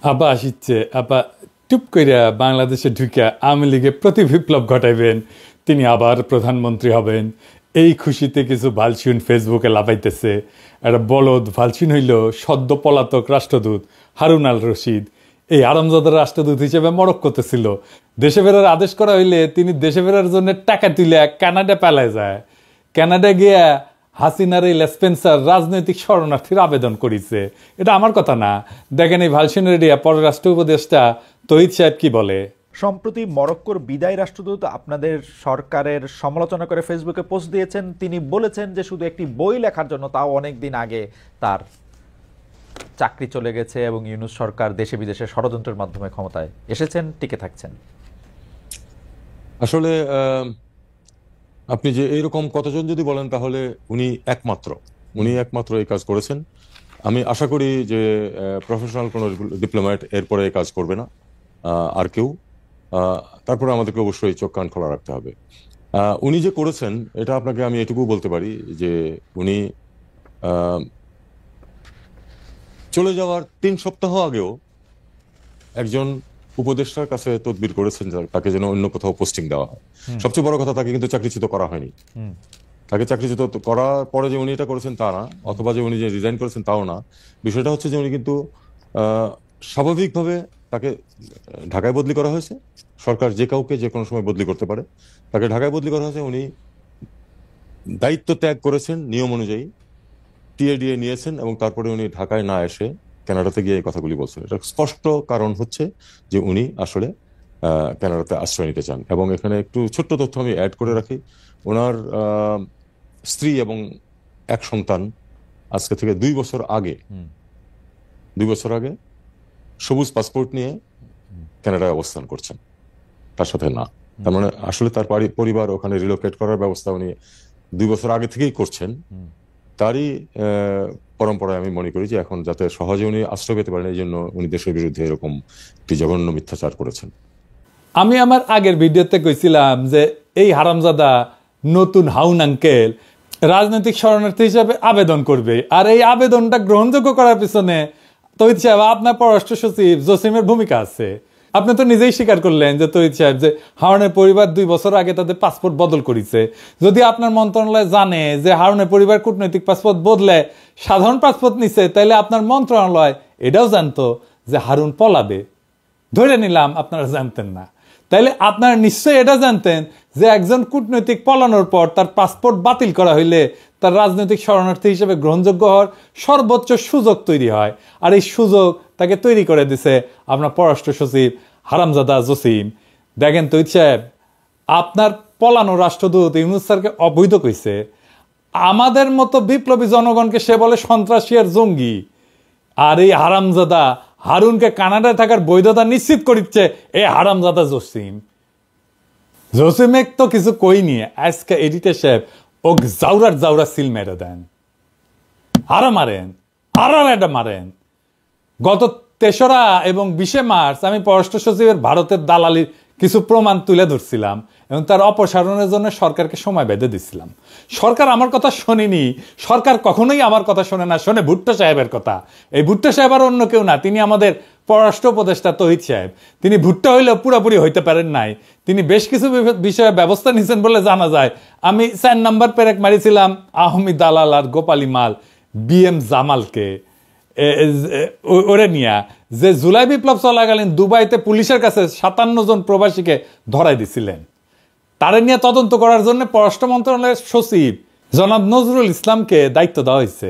আবা আসিচ্ছে আবা টুপ কইরা বাংলাদেশে ঢুকে আওয়ামী লীগে প্রতি বিপ্লব ঘটাইবেন, তিনি আবার প্রধানমন্ত্রী হবেন। এই খুশিতে কিছু ভালসিউন ফেসবুকে লাফাইতেছে। একটা বলদ ভালসিউন হইল সদ্য পলাতক রাষ্ট্রদূত হারুন আল রশিদ। এই আরামজাদার রাষ্ট্রদূত হিসেবে মরক্কোতে ছিল। দেশে ফেরার আদেশ করা হইলে তিনি দেশে ফেরার জন্য টাকা তুলে কানাডা পালায় যায়। কানাডা গিয়া হাসিনার এই লেসপেন্সার রাজনৈতিক শরণার্থীর আবেদন করেছে। এটা আমার কথা না, দেখেন এই ভালসিনের পররাষ্ট্র উপদেষ্টা তহিদ সাহেব কি বলে। সম্প্রতি মরক্কোর বিদায়ী রাষ্ট্রদূত আপনাদের সরকারের সমালোচনা করে ফেসবুকে পোস্ট দিয়েছেন। তিনি বলেছেন যে শুধু একটি বই লেখার জন্য, তাও অনেক দিন আগে, তার চাকরি চলে গেছে এবং ইউনূস সরকার দেশে বিদেশে ষড়যন্ত্রের মাধ্যমে ক্ষমতায় এসেছেন, টিকে থাকছেন। আসলে আপনি যে এইরকম কতজন যদি বলেন তাহলে উনি একমাত্র এই কাজ করেছেন। আমি আশা করি যে প্রফেশনাল কোনো ডিপ্লোম্যাট এরপরে এই কাজ করবে না, আর কেউ। তারপরে আমাদেরকে অবশ্যই চোখ কান খোলা রাখতে হবে। উনি যে করেছেন এটা আপনাকে আমি এটুকু বলতে পারি যে উনি চলে যাওয়ার 3 সপ্তাহ আগেও একজন উপদেষ্টার কাছে তদবির করেছেন তাকে যেন অন্য কোথাও পোস্টিং দেওয়া হয়। সবচেয়ে বড় কথা, তাকে কিন্তু চাকরিচ্যুত করা হয়নি। তাকে চাকরিচ্যুত করার পরে যে উনি এটা করেছেন তা না, অথবা যে উনি যে রিজাইন করেছেন তাও না। বিষয়টা হচ্ছে যে উনি কিন্তু স্বাভাবিকভাবে তাকে ঢাকায় বদলি করা হয়েছে। সরকার যে কাউকে যে কোনো সময় বদলি করতে পারে, তাকে ঢাকায় বদলি করা হয়েছে। উনি দায়িত্ব ত্যাগ করেছেন নিয়ম অনুযায়ী, টিএডিএ নিয়েছেন এবং তারপরে উনি ঢাকায় না এসে কানাডাতে গিয়ে এই কথাগুলি বলছেন। এটা স্পষ্ট কারণ হচ্ছে যে উনি আসলে কানাডাতে আশ্রয় নিতে চান। এবং এখানে একটু ছোট্ট তথ্য আমি অ্যাড করে রাখি। ওনার স্ত্রী এবং এক সন্তান আজকে থেকে 2 বছর আগে সবুজ পাসপোর্ট নিয়ে কানাডায় অবস্থান করছেন, তার সাথে না। তার মানে আসলে তার পরিবার ওখানে রিলোকেট করার ব্যবস্থা উনি 2 বছর আগে থেকেই করছেন। তারই পরম্পরায় আমি মনে করি যে এখন যাতে সহজে উনি আশ্রয় পেতে পারেন, এই জন্য উনি দেশের বিরুদ্ধে এরকম একটি জঘন্য মিথ্যাচার করেছেন। আমি আমার আগের ভিডিওতে কইছিলাম যে এই হারামজাদা নতুন হাউন আঙ্কেল রাজনৈতিক শরণার্থী হিসাবে আবেদন করবে, আর এই আবেদনটা গ্রহণযোগ্য করার পিছনে তহিদ সাহেব আপনার পররাষ্ট্র সচিব জসিমের ভূমিকা আছে। আপনি তো নিজেই স্বীকার করলেন যে তহিদ সাহেব যে হারুনের পরিবার 2 বছর আগে তাদের পাসপোর্ট বদল করেছে। যদি আপনার মন্ত্রণালয় জানে যে হারুনের পরিবার কূটনৈতিক পাসপোর্ট বদলে সাধারণ পাসপোর্ট নিছে, তাইলে আপনার মন্ত্রণালয় এটাও জানতো যে হারুন পলাবে। ধরে নিলাম আপনারা জানতেন না, তাইলে আপনারা নিশ্চয়ই এটা জানতেন যে একজন কূটনৈতিক পলানোর পর তার পাসপোর্ট বাতিল করা হইলে তার রাজনৈতিক শরণার্থী হিসেবে গ্রহণযোগ্য হওয়ার সর্বোচ্চ সুযোগ তৈরি হয়। আর এই সুযোগ তাকে তৈরি করে দিছে আপনার পররাষ্ট্র সচিব হারামজাদা জসিম। দেখেন তহিদ সাহেব, আপনার পলানো রাষ্ট্রদূত ইউনূস স্যারকে অবৈধ কইছে। আমাদের মতো বিপ্লবী জনগণকে সে বলে সন্ত্রাসী আর জঙ্গি। আর এই হারামজাদা হারুনকে কানাডায় থাকার বৈধতা নিশ্চিত করিচ্ছে এই হারামজাদা জসিমেক তো কিছু কইনি। আজকে এডিটর সাহেব ও জাউরা সিল মেরে দেন, আরো মারেন, আরো এটা মারেন। গত 3রা এবং 20 মার্চ আমি পররাষ্ট্র সচিবের ভারতের দালালির কিছু প্রমাণ তুলে ধরছিলাম এবং তার অপসারণের জন্য সরকারকে সময় বেঁধে দিচ্ছিলাম। সরকার আমার কথা শোনেনি। সরকার কখনোই আমার কথা শোনে না, শোনে ভুট্টো সাহেবের কথা। এই ভুট্টো সাহেব আর অন্য কেউ না, তিনি আমাদের পররাষ্ট্র উপদেষ্টা তহিদ সাহেব। তিনি ভুট্টো হইলেও পুরোপুরি হইতে পারেন নাই। তিনি বেশ কিছু বিষয়ে ব্যবস্থা নিয়েছেন বলে জানা যায়। আমি 4 নম্বর পেরেক মারিছিলাম আহমি দালাল আর গোপালী মাল BM জামালকে ওরে নিয়া, যে জুলাই বিপ্লব চলাকালীন দুবাইতে পুলিশের কাছে 57 জন প্রবাসীকে ধরাই দিছিলেন। তারে নিয়ে তদন্ত করার জন্য পররাষ্ট্র মন্ত্রণালয়ের সচিব জনাব নজরুল ইসলামকে দায়িত্ব দেওয়া হয়েছে।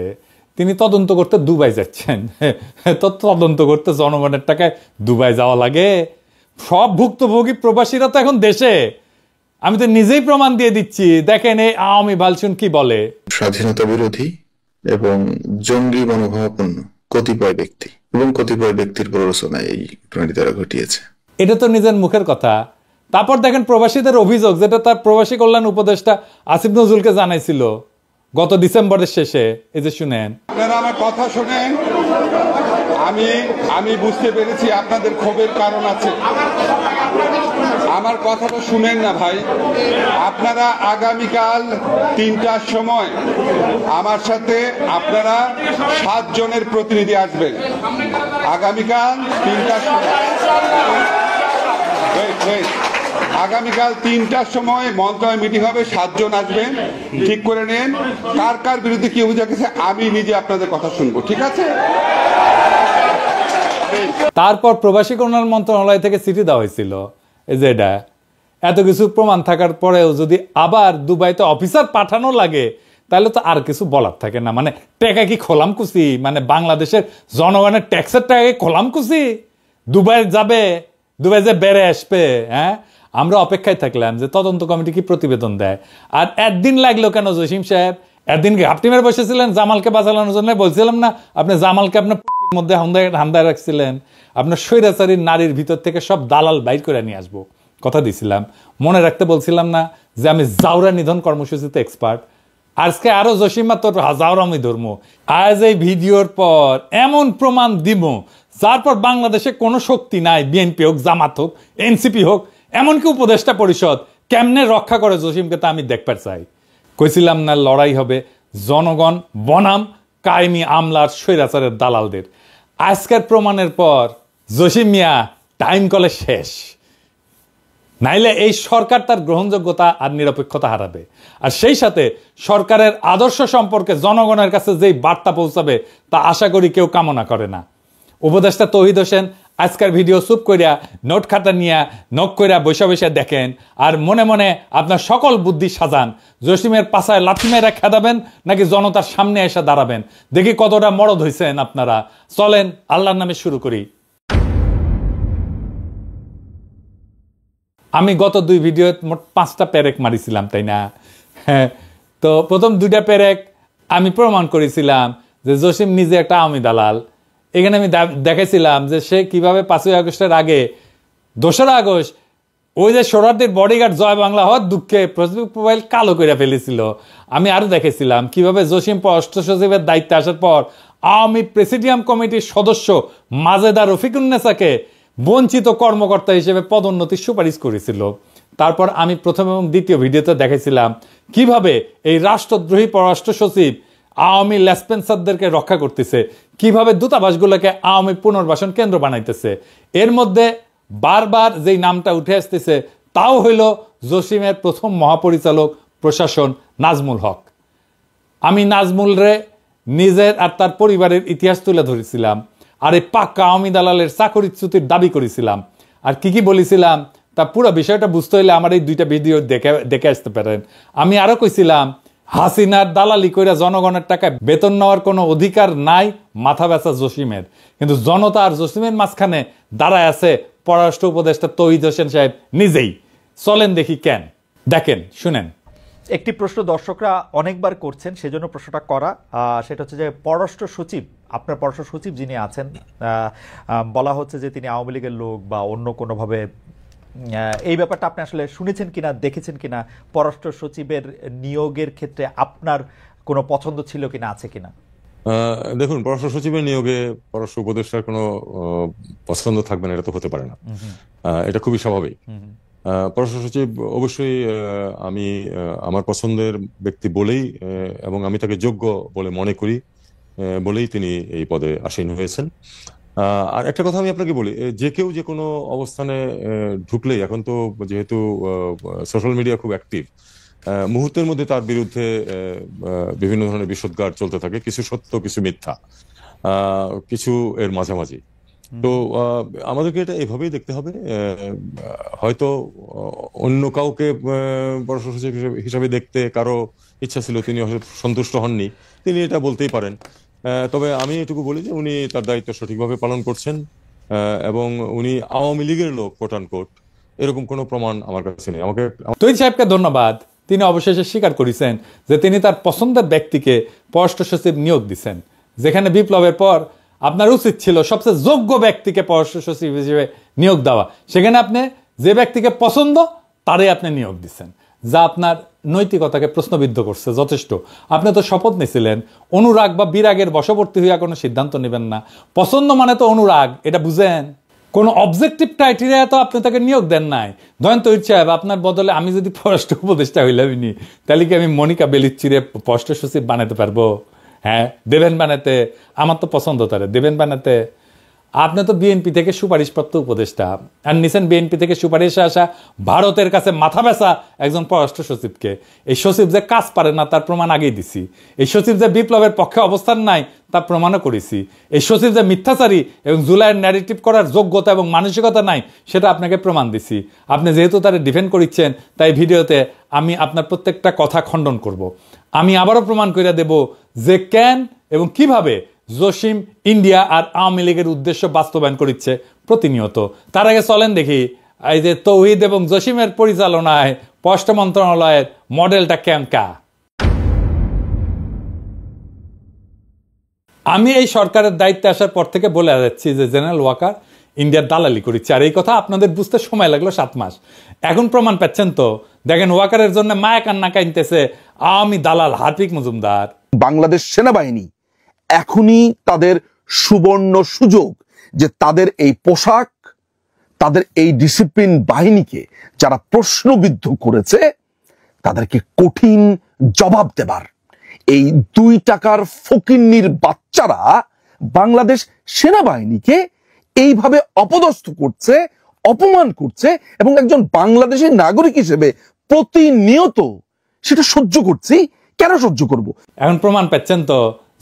তিনি তদন্ত করতে দুবাই যাচ্ছেন। তো তদন্ত করতে জনগণের টাকায় দুবাই যাওয়া লাগে? সব ভুক্তভোগী প্রবাসীরা তো এখন দেশে। আমি তো নিজেই প্রমাণ দিয়ে দিচ্ছি। দেখেন এই আওয়ামী ভালসুন কি বলে। স্বাধীনতা বিরোধী এবং জঙ্গি মনোভাবাপন্ন কতিপয় ব্যক্তি এবং কতিপয় ব্যক্তির প্ররোচনায় এই ঘটনাটি তারা ঘটিয়েছে। এটা তো নিজের মুখের কথা। তারপর দেখেন প্রবাসীদের অভিযোগ, যেটা তার প্রবাসী কল্যাণ উপদেষ্টা আসিফ নজরুলকে জানাইছিল গত ডিসেম্বরের শেষে। এই যে শুনেন। আপনারা আমার কথা শুনেন, আমি বুঝতে পেরেছি আপনাদের ক্ষোভের কারণ আছে। আমার কথাটা শুনেন না ভাই। আপনারা আগামীকাল 3টার সময় আমার সাথে আপনারা 7 জনের প্রতিনিধি আসবেন। আগামীকাল 3টার সময়, আগামীকাল 3টার সময় মন্ত্রণালয় মিটিং হবে, 7 জন আসবেন। ঠিক করে নেন কার কার বিরুদ্ধে কি অভিযোগ আছে, আমি নিজে আপনাদের কথা শুনবো, ঠিক আছে? তারপর প্রবাসী কল্যাণ মন্ত্রণালয় থেকে চিঠি দেওয়া হয়েছিল, এই যে এটা এত কিছু প্রমাণ থাকার পরেও যদি আবার দুবাইতে অফিসার পাঠানো লাগে তাহলে তো আর কিছু বলার থাকে না। মানে টাকা কি খোলাম কুচি, মানে বাংলাদেশের জনগণের ট্যাক্সের টাকা কি খোলাম কুচি? দুবাই যাবে, দুবাই যে বেড়ে আসবে। হ্যাঁ, আমরা অপেক্ষায় থাকলাম যে তদন্ত কমিটি কি প্রতিবেদন দেয়। আর একদিন লাগলো কেন জসিম সাহেব? একদিন ঘাপটি মেরে বসেছিলেন জামালকে বাঁচানোর জন্য। বলছিলাম না আপনি জামালকে আপনার মধ্যে হান্দায় রাখছিলেন? আপনার স্বৈরাচারী নারীর ভিতর থেকে সব দালাল বাইর করে নিয়ে আসবো কথা দিছিলাম। মনে রাখতে বলছিলাম না যে আমি জাউরা নিধন কর্মসূচিতে এক্সপার্ট? আজকে আরো জসিমা তোর জাউরামি ধর্ম। আজ এই ভিডিওর পর এমন প্রমাণ দিব যার পর বাংলাদেশে কোনো শক্তি নাই, বিএনপি হোক, জামাত হোক, এনসিপি হোক, এমনকি উপদেষ্টা পরিষদ কেমনে রক্ষা করে জসিমকে তা আমি দেখবার চাই। কইছিলাম না লড়াই হবে জনগণ বনাম কায়েমি আমলার স্বৈরাচারের দালালদের। আজকের প্রমাণের পর জসিম মিয়া টাইম কলে শেষ, নাইলে এই সরকার তার গ্রহণযোগ্যতা আর নিরপেক্ষতা হারাবে। আর সেই সাথে সরকারের আদর্শ সম্পর্কে জনগণের কাছে যেই বার্তা পৌঁছাবে তা আশা করি কেউ কামনা করে না। উপদেষ্টা তৌহিদ হোসেন আজকের ভিডিও চুপ করিয়া নোট খাতা নিয়া নখ কইরা বৈশা বৈশা দেখেন আর মনে মনে আপনার সকল বুদ্ধি সাজান। জসিমের পাছায় লাথি মেরে খেদাবেন নাকি জনতার সামনে এসে দাঁড়াবেন, দেখি কতটা মরদ হয়েছেন আপনারা। চলেন আল্লাহর নামে শুরু করি। আমি গত 2 ভিডিও মোট 5টা পেরেক মারিছিলাম, তাই না? হ্যাঁ, তো প্রথম 2টা পেরেক আমি প্রমাণ করেছিলাম যে জসিম নিজে একটা আওয়ামী দালাল। এখানে আমি দেখেছিলাম যে সে কিভাবে 5ই আগস্টের আগে 2রা আগস্ট ওই যে শরণার্থীর বডিগার্ড জয় বাংলা হওয়ার দুঃখে ফেসবুক প্রোফাইল কালো করে ফেলেছিল। আমি আরো দেখেছিলাম কিভাবে জসিম পররাষ্ট্র সচিবের দায়িত্বে আসার পর আওয়ামী প্রেসিডিয়াম কমিটির সদস্য মাজেদা রফিকুন্নেসাকে বঞ্চিত কর্মকর্তা হিসেবে পদোন্নতির সুপারিশ করেছিল। তারপর আমি প্রথম এবং দ্বিতীয় ভিডিওতে দেখেছিলাম কিভাবে এই রাষ্ট্রদ্রোহী পররাষ্ট্র সচিব আওয়ামী লেসপেন্সারদেরকে রক্ষা করতেছে, কিভাবে দূতাবাসগুলোকে আওয়ামী পুনর্বাসন কেন্দ্র বানাইতেছে। এর মধ্যে বারবার যেই নামটা উঠে আসতেছে তাও হইল জসিমের প্রথম মহাপরিচালক প্রশাসন নাজমুল হক। আমি নাজমুল রে নিজের আর তার পরিবারের ইতিহাস তুলে ধরেছিলাম, আর এই পাক্কা আওয়ামী দালালের চাকরিচ্যুতির দাবি করেছিলাম। আর কি কি বলেছিলাম তা পুরো বিষয়টা বুঝতে হইলে আমার এই 2টা ভিডিও দেখে আসতে পারেন। আমি আরো কইছিলাম হাসিনার দালালি কইরা জনগণের টাকায় বেতন নেওয়ার কোনো অধিকার নাই মাথা ব্যথা জসিমের, কিন্তু জনতা আর জসিমের মাঝখানে দাঁড়ায় আছে পররাষ্ট্র উপদেষ্টা তৌহিদ হোসেন সাহেব নিজেই। চলেন দেখি কেন, দেখেন শুনেন। একটি প্রশ্ন দর্শকরা অনেকবার করছেন, সেজন্য প্রশ্নটা করা। সেটা হচ্ছে যে পররাষ্ট্র সচিব, আপনার পররাষ্ট্র সচিব যিনি আছেন, বলা হচ্ছে যে তিনি আওয়ামী লীগের লোক বা অন্য কোনোভাবে, এই ব্যাপারটা আপনি আসলে শুনেছেন কিনা, দেখেছেন কিনা? পররাষ্ট্র সচিবের নিয়োগের ক্ষেত্রে আপনার কোনো পছন্দ ছিল কিনা, আছে কিনা? দেখুন, পররাষ্ট্র সচিবের নিয়োগে পররাষ্ট্র উপদেষ্টার কোনো পছন্দ থাকবে না, এটা তো হতে পারে না। এটা খুবই স্বাভাবিক। পররাষ্ট্র সচিব অবশ্যই আমি আমার পছন্দের ব্যক্তি বলেই এবং আমি তাকে যোগ্য বলে মনে করি বলেই তিনি এই পদে আসীন হয়েছেন। আর একটা কথা আমি আপনাকে বলি, যে কেউ যে কোনো অবস্থানে ঢুকলেই, এখন তো যেহেতু সোশ্যাল মিডিয়া খুব অ্যাক্টিভ, মুহূর্তের মধ্যে তার বিরুদ্ধে বিভিন্ন ধরনের বিষোদ্গার চলতে থাকে, কিছু সত্য কিছু মিথ্যা, কিছু এর মাঝামাঝি। তো আমাদেরকে এটা এভাবেই দেখতে হবে। হয়তো অন্য কাউকে পররাষ্ট্র সচিব হিসাবে দেখতে কারো ইচ্ছা ছিল, তিনি সন্তুষ্ট হননি, তিনি এটা বলতেই পারেন। তবে আমি এটুকু বলি যে উনি তার দায়িত্ব সঠিকভাবে পালন করছেন এবং উনি আওয়ামী লীগের লোক কোট আন কোট, এরকম কোনো প্রমাণ আমার কাছে নেই। আমাকে তৌহিদ সাহেবকে ধন্যবাদ, তিনি অবশেষে স্বীকার করেছেন যে তিনি তার পছন্দের ব্যক্তিকে পররাষ্ট্র সচিব নিয়োগ দিচ্ছেন, যেখানে বিপ্লবের পর আপনার উচিত ছিল সবচেয়ে যোগ্য ব্যক্তিকে পররাষ্ট্র সচিব হিসেবে নিয়োগ দেওয়া। সেখানে আপনি যে ব্যক্তিকে পছন্দ তারই আপনি নিয়োগ দিচ্ছেন, যা আপনার নৈতিকতাকে প্রশ্নবিদ্ধ করছে যথেষ্ট। আপনি তো শপথ নিয়েছিলেন অনুরাগ বা বিরাগের বশবর্তী হইয়া কোনো সিদ্ধান্ত নেবেন না। পছন্দ মানে তো অনুরাগ, এটা বুঝেন। কোনো অবজেক্টিভ ক্রাইটেরিয়া তো আপনি তাকে নিয়োগ দেন নাই। ধরেন তৈরি সাহেব, আপনার বদলে আমি যদি পররাষ্ট্র উপদেষ্টা হইলামই, তাহলে কি আমি মনিকা বেলিচ্চিরে পররাষ্ট্র সচিব বানাতে পারবো? হ্যাঁ, দেবেন বানাতে, আমার তো পছন্দ তারে, দেবেন বানাতে। আপনি তো বিএনপি থেকে সুপারিশপ্রাপ্ত উপদেষ্টা, আর নিছেন বিএনপি থেকে সুপারিশে আসা ভারতের কাছে মাথা ব্যথা একজন পররাষ্ট্র সচিবকে। এই সচিব যে কাজ পারে না তার প্রমাণ আগেই দিছি। এই সচিব যে বিপ্লবের পক্ষে অবস্থান নাই তার প্রমাণও করেছি। এই সচিব যে মিথ্যাচারী এবং জুলাইয়ের ন্যারেটিভ করার যোগ্যতা এবং মানসিকতা নাই সেটা আপনাকে প্রমাণ দিছি। আপনি যেহেতু তারা ডিফেন্ড করিচ্ছেন, তাই ভিডিওতে আমি আপনার প্রত্যেকটা কথা খণ্ডন করব। আমি আবারও প্রমাণ করে দেব যে কেন এবং কিভাবে জসিম ইন্ডিয়া আর আওয়ামী লীগের উদ্দেশ্য বাস্তবায়ন করছে প্রতিনিয়ত। তার আগে চলেন দেখি এই যে তৌহিদ এবং জসিমের পরিচালনায় পররাষ্ট্র মন্ত্রণালয়ের মডেলটা কেমকা। আমি এই সরকারের দায়িত্বে আসার পর থেকে বলে যাচ্ছি যে জেনারেল ওয়াকার ইন্ডিয়ার দালালি করেছে, আর এই কথা আপনাদের বুঝতে সময় লাগলো 7 মাস। এখন প্রমাণ পাচ্ছেন তো, দেখেন ওয়াকারের জন্য মায়া কান্না কাইনতেছে আওয়ামী দালাল হার্পিক মজুমদার। বাংলাদেশ সেনাবাহিনী এখনই তাদের সুবর্ণ সুযোগ যে তাদের এই পোশাক, তাদের এই ডিসিপ্লিন বাহিনীকে যারা প্রশ্নবিদ্ধ করেছে তাদেরকে কঠিন জবাব দেবার। এই 2 টাকার ফকিন্নির বাচ্চারা বাংলাদেশ সেনাবাহিনীকে এইভাবে অপদস্থ করছে, অপমান করছে, এবং একজন বাংলাদেশী নাগরিক হিসেবে প্রতিনিয়ত সেটা সহ্য করছি। কেন সহ্য করব? এখন প্রমাণ পাচ্ছেন তো,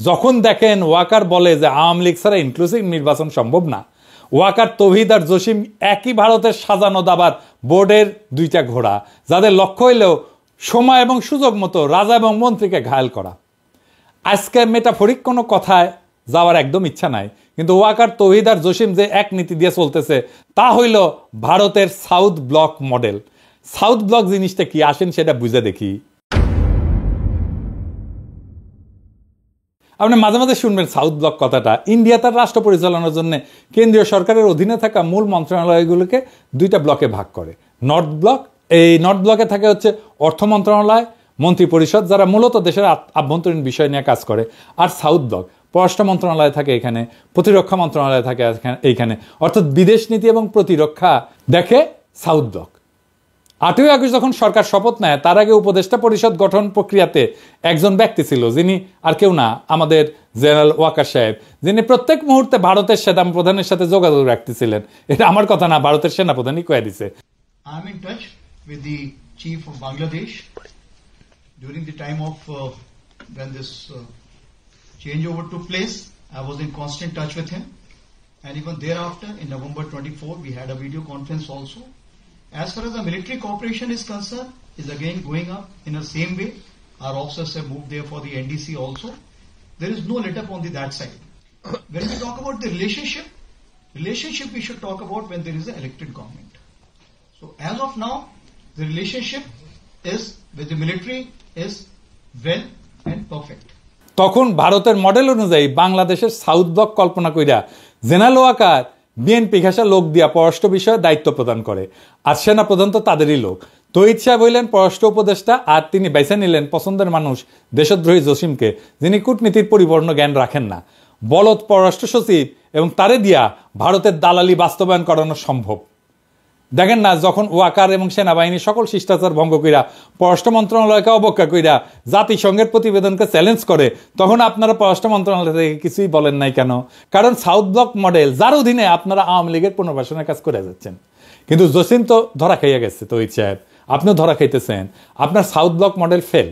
যখন দেখেন ওয়াকার বলে যে আওয়ামী লীগ ছাড়া ইনক্লুসিভ নির্বাচন সম্ভব না, ওয়াকার, তৌহিদ আর জসিম একই ভারতের সাজানো দাবার বোর্ডের 2টা ঘোড়া, যাদের লক্ষ্য হইলেও সময় এবং সুযোগ মতো রাজা এবং মন্ত্রীকে ঘায়েল করা। আজকে মেটাফরিক কোনো কথায় যাওয়ার একদম ইচ্ছা নাই, কিন্তু ওয়াকার, তৌহিদ আর জসিম যে এক নীতি দিয়ে চলতেছে তা হইল ভারতের south block model. South block জিনিসটা কি আসেন সেটা বুঝে দেখি। আপনি মাঝে মাঝে শুনবেন সাউথ ব্লক কথাটা। ইন্ডিয়া তার রাষ্ট্র পরিচালনার জন্য কেন্দ্রীয় সরকারের অধীনে থাকা মূল মন্ত্রণালয়গুলোকে 2টা ব্লকে ভাগ করে। নর্থ ব্লক, এই নর্থ ব্লকে থাকে হচ্ছে অর্থ মন্ত্রণালয়, মন্ত্রী পরিষদ, যারা মূলত দেশের আভ্যন্তরীণ বিষয় নিয়ে কাজ করে। আর সাউথ ব্লক, পররাষ্ট্র মন্ত্রণালয় থাকে এখানে, প্রতিরক্ষা মন্ত্রণালয় থাকে এইখানে, অর্থাৎ বিদেশ নীতি এবং প্রতিরক্ষা দেখে সাউথ ব্লক। 8ই আগস্ট যখন সরকার শপথ নেয় তার আগে উপদেষ্টা পরিষদ গঠন প্রক্রিয়াতে একজন ব্যক্তি ছিল, যিনি আর কেউ না, আমাদের জেনারেল ওয়াকার সাহেব, যিনি প্রত্যেক মুহূর্তে ভারতের সেনাপ্রধানের সাথে যোগাযোগ রাখতেছিলেন। এটা আমার কথা না, ভারতের সেনাপ্রধানই কয়ে দিছে। I am in touch with the chief of Bangladesh during the time of when this changeover took place. I was in constant touch with him, and even thereafter in November 24 we had a video conference also. As far as the military cooperation is concerned, is again going up in the same way. Our officers have moved there for the NDC also. There is no let up on that side. When we talk about the relationship we should talk about when there is an elected government. So as of now, the relationship is with the military is well and perfect. তখন ভারতের model অনুযায়ী বাংলাদেশের south block কল্পনা কইরা general Waker BNP ঘেঁষা লোক দিয়া পররাষ্ট্র বিষয়ে দায়িত্ব প্রদান করে, আর সেনাপ্রধান তো তাদেরই লোক। তৌহিদ সাহেব হইলেন পররাষ্ট্র উপদেষ্টা, আর তিনি বেছে নিলেন পছন্দের মানুষ দেশদ্রোহী জসিমকে, যিনি কূটনীতির পরিপূর্ণ জ্ঞান রাখেন না। বলদ পররাষ্ট্র সচিব এবং তারে দিয়া ভারতের দালালি বাস্তবায়ন করানো সম্ভব। দেখেন না, যখন ওয়াকার এবং সেনাবাহিনী সকল শিষ্টাচার ভঙ্গ কইরা পররাষ্ট্র মন্ত্রণালয়কে অবজ্ঞা কইরা জাতিসংঘের প্রতিবেদনকে চ্যালেঞ্জ করে, তখন আপনারা পররাষ্ট্র মন্ত্রণালয় থেকে কিছুই বলেন নাই কেন? কারণ সাউথ ব্লক মডেল, যার অধীনে আপনারা আওয়ামী লীগের পুনর্বাসনের কাজ করে যাচ্ছেন। কিন্তু জসিম তো ধরা খাইয়া গেছে, তৌহিদ সাহেব আপনিও ধরা খাইতেছেন। আপনার সাউথ ব্লক মডেল ফেল।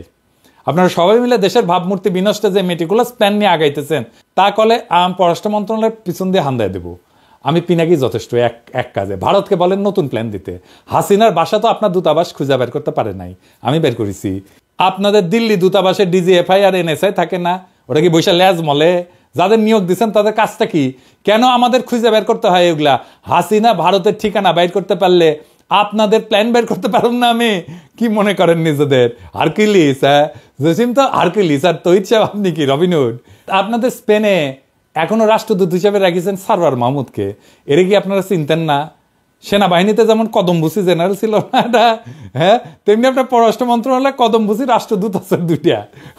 আপনারা সবাই মিলে দেশের ভাবমূর্তি বিনষ্টে যে মেটিকুলাস প্ল্যান নিয়ে আগাইতেছেন, তা কলে পররাষ্ট্র মন্ত্রণালয়ের পিছন দিয়ে হান্দায় দেবো। আমি পিনাকি যথেষ্ট এক কাজে। ভারতকে বলেন নতুন প্ল্যান দিতে। হাসিনার বাসা তো আপনার দূতাবাস খুঁজে বের করতে পারে নাই, আমি বের করেছি। আপনাদের দিল্লি দূতাবাসে ডিজিএফআই আর এনএসআই থাকে না, ওটা কি বৈশা ল্যাজ মলে? যাদের নিয়োগ দিচ্ছেন তাদের কাজটা কি? কেন আমাদের খুঁজে বের করতে হয় এগুলা? হাসিনা ভারতের ঠিকানা বের করতে পারলে আপনাদের প্ল্যান বের করতে পারুন না? আমি কি মনে করেন নিজেদের হারকিলিস? হ্যাঁ, জসিম তো হারকিলিস, আর তৌহিদ সাহেব আপনি কি রবিনহুড? আপনাদের স্পেনে এখনো রাষ্ট্রদূত হিসেবে রাখিয়েছেন সারওয়ার মাহমুদকে। এর কি আপনারা চিনতেন না? সেনাবাহিনীতে যেমন কদমভূষি জেনারেল ছিল না এটা, হ্যাঁ, তেমনি আপনার পররাষ্ট্র মন্ত্রণালয়ে কদমভূষি রাষ্ট্রদূত আছে 2টা,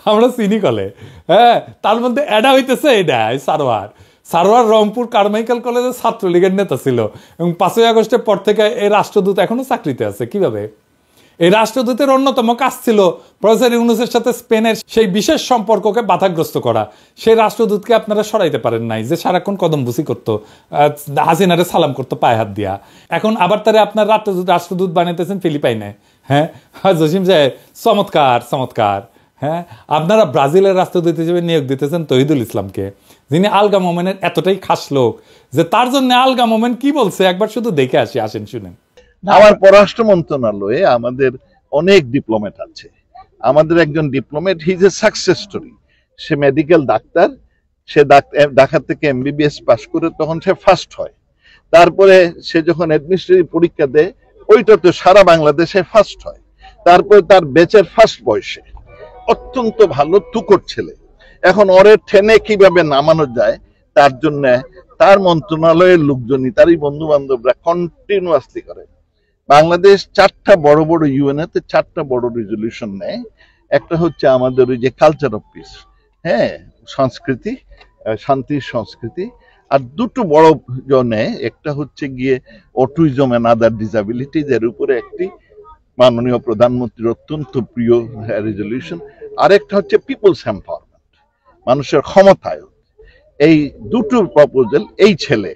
আমরা চিনি কলে। হ্যাঁ, তার মধ্যে এডা হইতেছে এটা সারওয়ার। সারোয়ার রংপুর কারমাইকেল কলেজের ছাত্রলীগের নেতা ছিল এবং 5ই আগস্টের পর থেকে এই রাষ্ট্রদূত এখনো চাকরিতে আছে। কিভাবে? এই রাষ্ট্রদূতের অন্যতম কাজ ছিল প্রফেসর ইউনূসের সাথে স্পেনের সেই বিশেষ সম্পর্ককে বাধাগ্রস্ত করা। সেই রাষ্ট্রদূতকে আপনারা সরাইতে পারেন নাই, যে সারাক্ষণ কদমবুসি করতো, হাসিনারে সালাম করতো পায়ে হাত দিয়া। এখন আবার তারা আপনার রাষ্ট্রদূত বানাইতেছেন ফিলিপাইনে। হ্যাঁ জসিম সাহেব, চমৎকার চমৎকার। হ্যাঁ, আপনারা ব্রাজিলের রাষ্ট্রদূত হিসেবে নিয়োগ দিতেছেন তহিদুল ইসলামকে, যিনি আলগা মোমেনের এতটাই খাস লোক যে তার জন্য আলগা মোমেন কি বলছে একবার শুধু দেখে আসি, আসেন শুনেন। আমার পররাষ্ট্র মন্ত্রণালয়ে আমাদের অনেক ডিপ্লোমেট আছে। আমাদের একজন diplomat, he is a success story. সে মেডিকেল ডাক্তার, সে ঢাকা থেকে MBBS পাস করে তখন সে ফার্স্ট হয়। তারপরে সে যখন অ্যাডমিনিস্ট্রেটিভ পরীক্ষা দেয় ওইটাতে সারা বাংলাদেশে ফার্স্ট হয়। তারপরে তার ব্যাচের ফার্স্ট বয়সে, অত্যন্ত ভালো তুকর ছেলে। এখন ওরে ঠেনে কিভাবে নামানো যায় তার জন্য তার মন্ত্রণালয়ের লোকজনই, তারই বন্ধু বান্ধবরা কন্টিনিউয়াসলি করে। বাংলাদেশ 4টা বড় বড় ইউএনএতে 4টা বড় রেজলিউশন নেয়। একটা হচ্ছে আমাদের ওই যে কালচার অফ পিস, হ্যাঁ, সংস্কৃতি, শান্তির সংস্কৃতি। আর দুটো বড় জনে, একটা হচ্ছে গিয়ে অটিজম এন্ড আদার ডিসএবিলিটিজ, এর উপরে একটি মাননীয় প্রধানমন্ত্রীর অত্যন্ত প্রিয় রেজলিউশন। আরেকটা হচ্ছে পিপলস এম্পাওয়ারমেন্ট, মানুষের ক্ষমতায়ন। এই দুটো প্রপোজাল, এই ছেলে,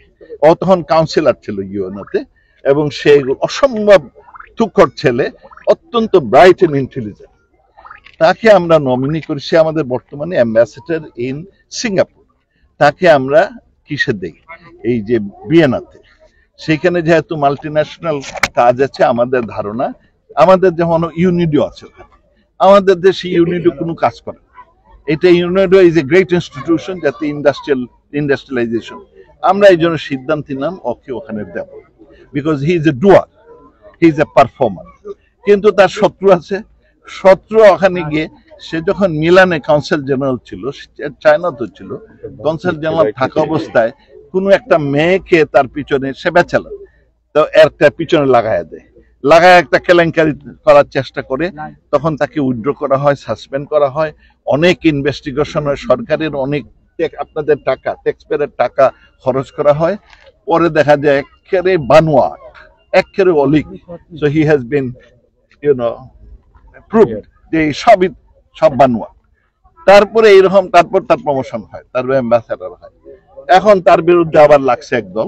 ও তখন কাউন্সিলর ছিল ইউএনওতে, এবং সে অসম্ভব তুখর ছেলে, অত্যন্ত ব্রাইট এন্ড ইন্টেলিজেন্ট। তাকে আমরা নমিনি করি। সে আমাদের বর্তমানে অ্যাম্বাসেডর ইন সিঙ্গাপুর। তাকে আমরা কিসে দেই? এই যে ভিয়েনাতে। সেখানে যেহেতু মাল্টিন্যাশনাল কাজ আছে, আমাদের ধারণা, আমাদের যেমন ইউনিডো আছে ওখানে, আমাদের দেশে ইউনিডো কোনো কাজ করে না। এটা UNIDO is a great institution, যাতে ইন্ডাস্ট্রিয়ালাইজেশন। আমরা এই জন্য সিদ্ধান্ত নিলাম ওকে ওখানে দেব, because he is a doer, he is a performer. কিন্তু তার শত্রু আছে। শত্রু ওখানে গিয়ে, সে যখন মিলানে কাউন্সিল জেনারেল ছিল, চায়নাতে ছিল, কাউন্সিল জেনারেল থাকা অবস্থায় কোনো একটা মেয়েকে তার পিছনে, সে ব্যাচেলর, তো একটা পিছনে লাগায় দেয়, লাগায় একটা কেলেঙ্কারি করার চেষ্টা করে। তখন তাকে উইথড্র করা হয়, সাসপেন্ড করা হয়, অনেক ইনভেস্টিগেশন হয়, সরকারের অনেক আপনাদের টাকা, ট্যাক্সপেয়ারের টাকা খরচ করা হয়। পরে দেখা যায় একেবারে বানোয়াট, একেবারে অলিক। So he has been proved যে সব বানোয়াট। তারপরে এইরকম, তারপর তার প্রমোশন হয়, তার অ্যাম্বাসেডর হয়। এখন তার বিরুদ্ধে আবার লাগছে একদল,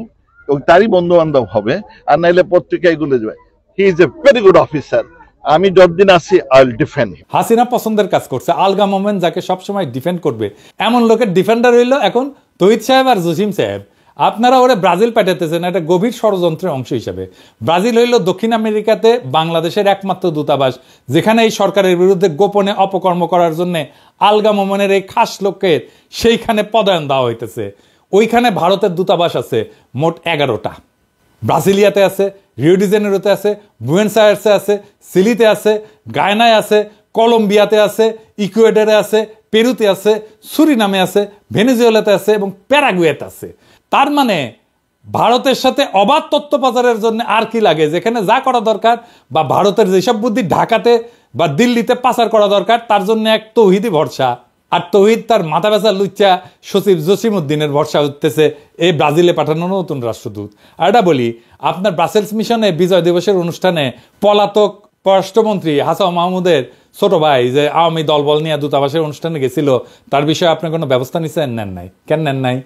তারই বন্ধু বান্ধব হবে, আর নাইলে পত্রিকায় গুলো যাবে। হি is a very good officer. আমি যতদিন আছি আই উইল ডিফেন্ড। হাসিনা পছন্দের কাজ করছে, আলগা মোমেন যাকে সবসময় ডিফেন্ড করবে, এমন লোকের ডিফেন্ডার হইলো এখন তহিদ সাহেব আর জসিম সাহেব। আপনারা ওরে ব্রাজিল পাঠাতেছেন একটা গভীর ষড়যন্ত্রের অংশ হিসেবে। ব্রাজিল হইল দক্ষিণ আমেরিকাতে বাংলাদেশের একমাত্র দূতাবাস, যেখানে এই সরকারের বিরুদ্ধে গোপনে অপকর্ম করার জন্য আলগা মোমেনের এই খাস লোকের সেইখানে পদায়ন দেওয়া হইতেছে। ওইখানে ভারতের দূতাবাস আছে মোট 11টা। ব্রাজিলিয়াতে আছে, রিও ডি জেনেরোতে আছে, বুয়েন্স আয়ার্সে আছে, চিলিতে আছে, গায়নায় আছে, কলম্বিয়াতে আছে, ইকুয়েডরে আছে, পেরুতে আছে, সুরিনামে আছে, ভেনেজুয়েলাতে আছে এবং প্যারাগুয়েতে আছে। তার মানে ভারতের সাথে অবাধ তথ্য পাচারের জন্য আর কি লাগে? যেখানে যা করা দরকার, বা ভারতের যেসব বুদ্ধি ঢাকাতে বা দিল্লিতে পাচার করা দরকার, তার জন্য এক তৌহিদি ভরসা। আর তৌহিদ তার মাথা বেচা লুচ্চা সচিব জসিমউদ্দিনের ভরসা উঠতেছে এই ব্রাজিলে পাঠানো নতুন রাষ্ট্রদূত। আর এটা বলি, আপনার ব্রাসেলস মিশনে বিজয় দিবসের অনুষ্ঠানে পলাতক পররাষ্ট্রমন্ত্রী হাসান মাহমুদের ছোট ভাই যে আওয়ামী দলবল নিয়ে দূতাবাসের অনুষ্ঠানে গেছিল, তার বিষয়ে আপনি কোনো ব্যবস্থা নিচ্ছেন? নেন নাই। কেন নেন নাই?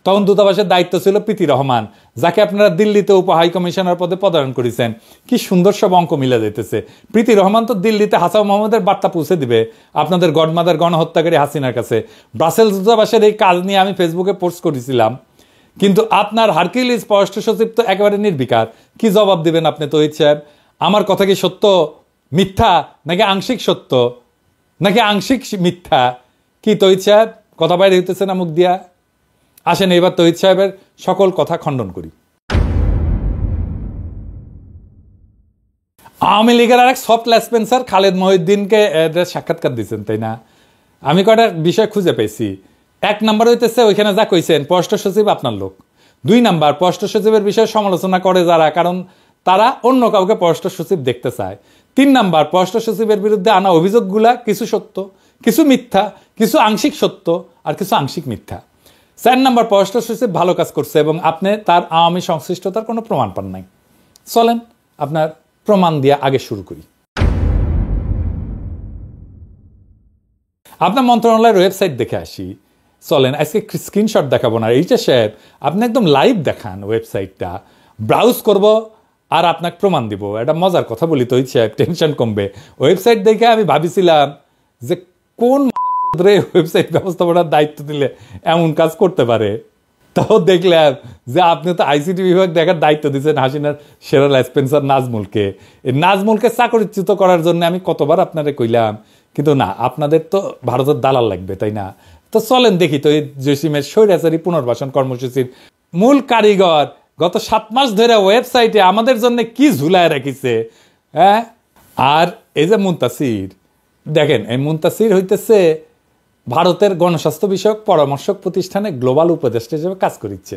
তখন দূতাবাসের দায়িত্ব ছিল প্রীতি রহমান, যাকে আপনারা দিল্লিতে উপ হাই কমিশনার পদে পদায়ন করেছেন। কি সুন্দর সব অঙ্ক মিলে যেতেছে। প্রীতি রহমান তো দিল্লিতে হাসান মাহমুদের বার্তা পৌঁছে দিবে আপনাদের গডমাদার গণহত্যাকারী হাসিনার কাছে। ব্রাসেলস দূতাবাসের এই কাজ নিয়ে আমি ফেসবুকে পোস্ট করেছিলাম, কিন্তু আপনার হারকিউলিস পররাষ্ট্র সচিব তো একেবারে নির্বিকার। কি জবাব দিবেন আপনি তহিদ সাহেব? আমার কথা কি সত্য, মিথ্যা, নাকি আংশিক সত্য, নাকি আংশিক মিথ্যা? কি তহিদ সাহেব, কথা বাইরে হইতেছে না মুখ দিয়া? আসেন এবার তহিদ সাহেবের সকল কথা খণ্ডন করি। আওয়ামী লীগের আরেক সফট লেসপেন্সার খালেদ মহিউদ্দিনকে সাক্ষাৎকার দিচ্ছেন, তাই না? আমি কয়টা বিষয় খুঁজে পেয়েছি। 1 নাম্বার হইতেছে ওইখানে যা কইছেন পররাষ্ট্র সচিব আপনার লোক। 2 নাম্বার, পররাষ্ট্র সচিবের বিষয়ে সমালোচনা করে যারা, কারণ তারা অন্য কাউকে পররাষ্ট্র সচিব দেখতে চায়। 3 নাম্বার, পররাষ্ট্র সচিবের বিরুদ্ধে আনা অভিযোগগুলা কিছু সত্য, কিছু মিথ্যা, কিছু আংশিক সত্য আর কিছু আংশিক মিথ্যা। 4 নম্বর পররাষ্ট্র সচিব ভালো কাজ করছে এবং আপনি তার আওয়ামী সংশ্লিষ্টতার কোনো প্রমাণ পান নাই। চলেন আপনার প্রমাণ দিয়ে আগে শুরু করি। আপনার মন্ত্রণালয়ের ওয়েবসাইট দেখে আসি। চলেন আজকে স্ক্রিনশট দেখাবো না, এইটা সাহেব আপনি একদম লাইভ দেখান ওয়েবসাইটটা, ব্রাউজ করব আর আপনাকে প্রমাণ দিব। এটা মজার কথা বলি তো সাহেব, টেনশন কমবে। ওয়েবসাইট দেখে আমি ভাবিছিলাম যে কোন ওয়েবসাইট ব্যবস্থাপনার দায়িত্ব দিলে এমন কাজ করতে পারে, তাও দেখলাম যে আপনি তো আইসিটি বিভাগ দেখার দায়িত্ব দিচ্ছেন হাসিনার সেরা স্পেন্সার নাজমুলকে। এই নাজমুলকে চাকরিচ্যুত করার জন্য আমি কতবার আপনারে কইলাম, কিন্তু না, আপনাদের তো ভারতের দালাল লাগবে, তাই না? তো চলেন দেখি তো এই জসিমের স্বৈরাচারী পুনর্বাসন কর্মসূচির মূল কারিগর গত 7 মাস ধরে ওয়েবসাইটে আমাদের জন্য কি ঝুলায় রাখিছে। হ্যাঁ, আর এই যে মুনতাসির, দেখেন এই মুনতাসির হইতেছে ভারতের গণস্বাস্থ্য বিষয়ক পরামর্শক প্রতিষ্ঠানে গ্লোবাল উপদেষ্টা হিসেবে কাজ করিচ্ছে।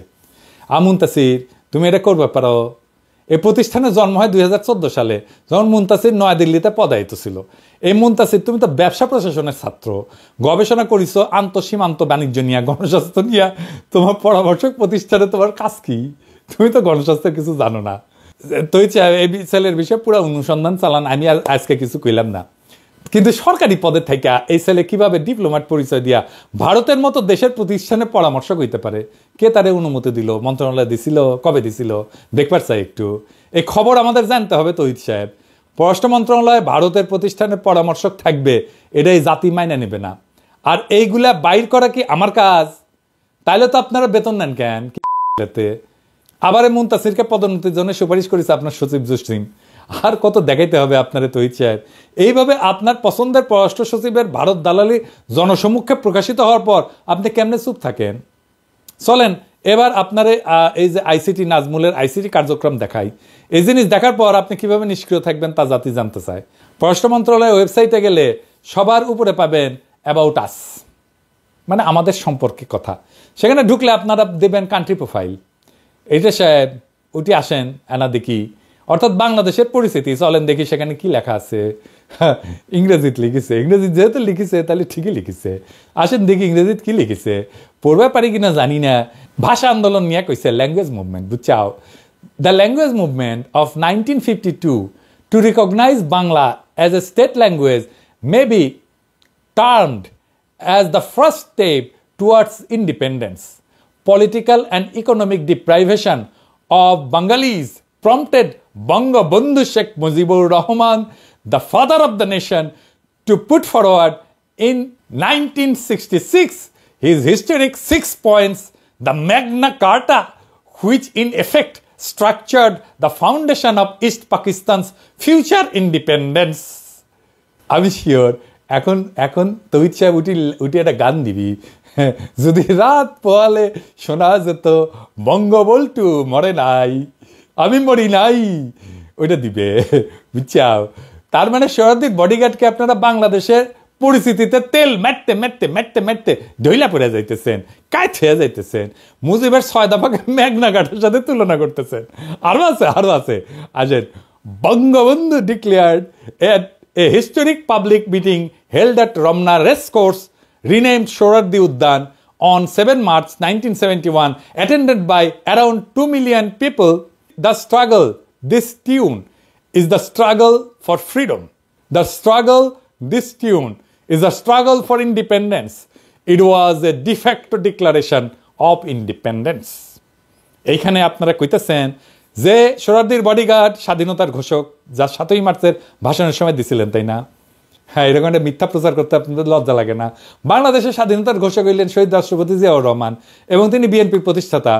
মুনতাসির, তুমি এটা করবে পারো। এই প্রতিষ্ঠানের জন্ম হয় 2014 সালে, যখন মুনতাসির নয়াদিল্লিতে পদায়িত ছিল। এই মুনতাসির, তুমি তো ব্যবসা প্রশাসনের ছাত্র, গবেষণা করিস আন্তঃসীমান্ত বাণিজ্য নিয়ে, গণস্বাস্থ্য নিয়ে। তোমার পরামর্শক প্রতিষ্ঠানে তোমার কাজ কি? তুমি তো গণস্বাস্থ্যের কিছু জানো না। তো এই ছেলের বিষয়ে পুরো অনুসন্ধান চালান, আমি আর আজকে কিছু কইলাম না। কিন্তু সরকারি পদে থেকে এই ছেলে কিভাবে ডিপ্লোম্যাট পরিচয় দিয়া ভারতের মতো দেশের প্রতিষ্ঠানে পরামর্শক হইতে পারে? কে তারে অনুমতি দিল? মন্ত্রণালয় দিছিল? কবে দিছিল? দেখবার চাই একটু। এই খবর আমাদের জানতে হবে তহিদ সাহেব। পররাষ্ট্র মন্ত্রণালয়ে ভারতের প্রতিষ্ঠানের পরামর্শক থাকবে, এটাই জাতি মাইনে নেবে না। আর এইগুলা বাইর করা কি আমার কাজ? তাইলে তো আপনারা বেতন নেন কেন? আবার মুনতাসিরকে পদোন্নতির জন্য সুপারিশ করেছে আপনার সচিব জসিম। আর কত দেখাইতে হবে আপনারে তহিদ সাহেব? এইভাবে আপনার পছন্দের পররাষ্ট্র সচিবের ভারত দালালি জনসমক্ষে প্রকাশিত হওয়ার পর আপনি কেমনে চুপ থাকেন? চলেন এবার আপনারে এই যে আইসিটি নাজমুলের আইসিটি কার্যক্রম দেখাই। এই জিনিস দেখার পর আপনি কিভাবে নিষ্ক্রিয় থাকবেন তা জাতি জানতে চায়। পররাষ্ট্র মন্ত্রণালয়ের ওয়েবসাইটে গেলে সবার উপরে পাবেন অ্যাবাউট আস, মানে আমাদের সম্পর্কে কথা। সেখানে ঢুকলে আপনারা দেবেন কান্ট্রি প্রোফাইল। এইটা সাহেব উঠে আসেন, এনা দেখি, অর্থাৎ বাংলাদেশের পরিস্থিতি। চলেন দেখি সেখানে কি লেখা আছে। ইংরেজিতে লিখেছে, ইংরেজি যেহেতু লিখেছে তাহলে ঠিকই লিখেছে। আসেন দেখি ইংরেজিতে কি লিখেছে, পড়বে পারি কিনা জানি না। ভাষা আন্দোলন নিয়ে কইছে ল্যাঙ্গুয়েজ মুভমেন্ট, বুঝছাও? The language movement of 1952 to recognize Bangla as a state language may be termed as the first step towards independence. Political and economic deprivation of Bengalis prompted Bangabandhu Sheikh Mujibur Rahman, the father of the nation, to put forward in 1966 his historic 6 points, the Magna Carta, which in effect structured the foundation of East Pakistan's future independence. I'm sure এখন এখন তহিদ সাহেব উঠি একটা গান দিবি, যদি রাত পোয়ালে শোনা যেত বঙ্গবল্টু মরে নাই, আমি মরি নাই, ওইটা দিবে, বুঝছাও? তার মানে শহরদিক বডিগার্ডকে আপনারা বাংলাদেশের পরিস্থিতিতে তেল মেটতে মেটতে মেটতে মেটতে ঢইলা পড়ে যাইতেছেন, কায় ছেয়ে যাইতেছেন। মুজিবের 6 দফাকে মেঘনা ঘাটের সাথে তুলনা করতেছেন। আরো আছে। আসেন, Bangabandhu declared a historic public meeting held at Ramna Racecourse, renamed Sohrawardi Udyan, on 7 March 1971, attended by around 2 million people. The struggle, this tune, is the struggle for freedom. The struggle, this tune, is a struggle for independence. It was a de facto declaration of independence. এইখানে আপনারা কইতেছেন যে সোহরাওয়ার্দীর bodyguard স্বাধীনতার ঘোষক, যা 7ই মার্চের ভাষণের সময় দিছিলেন, তাই না? হ্যাঁ, এরকম একটা মিথ্যা প্রচার করতে আপনাদের লজ্জা লাগে না? বাংলাদেশের স্বাধীনতার ঘোষক হইলেন শহীদ রাষ্ট্রপতি জিয়াউর রহমান, এবং তিনি বিএনপির প্রতিষ্ঠাতা।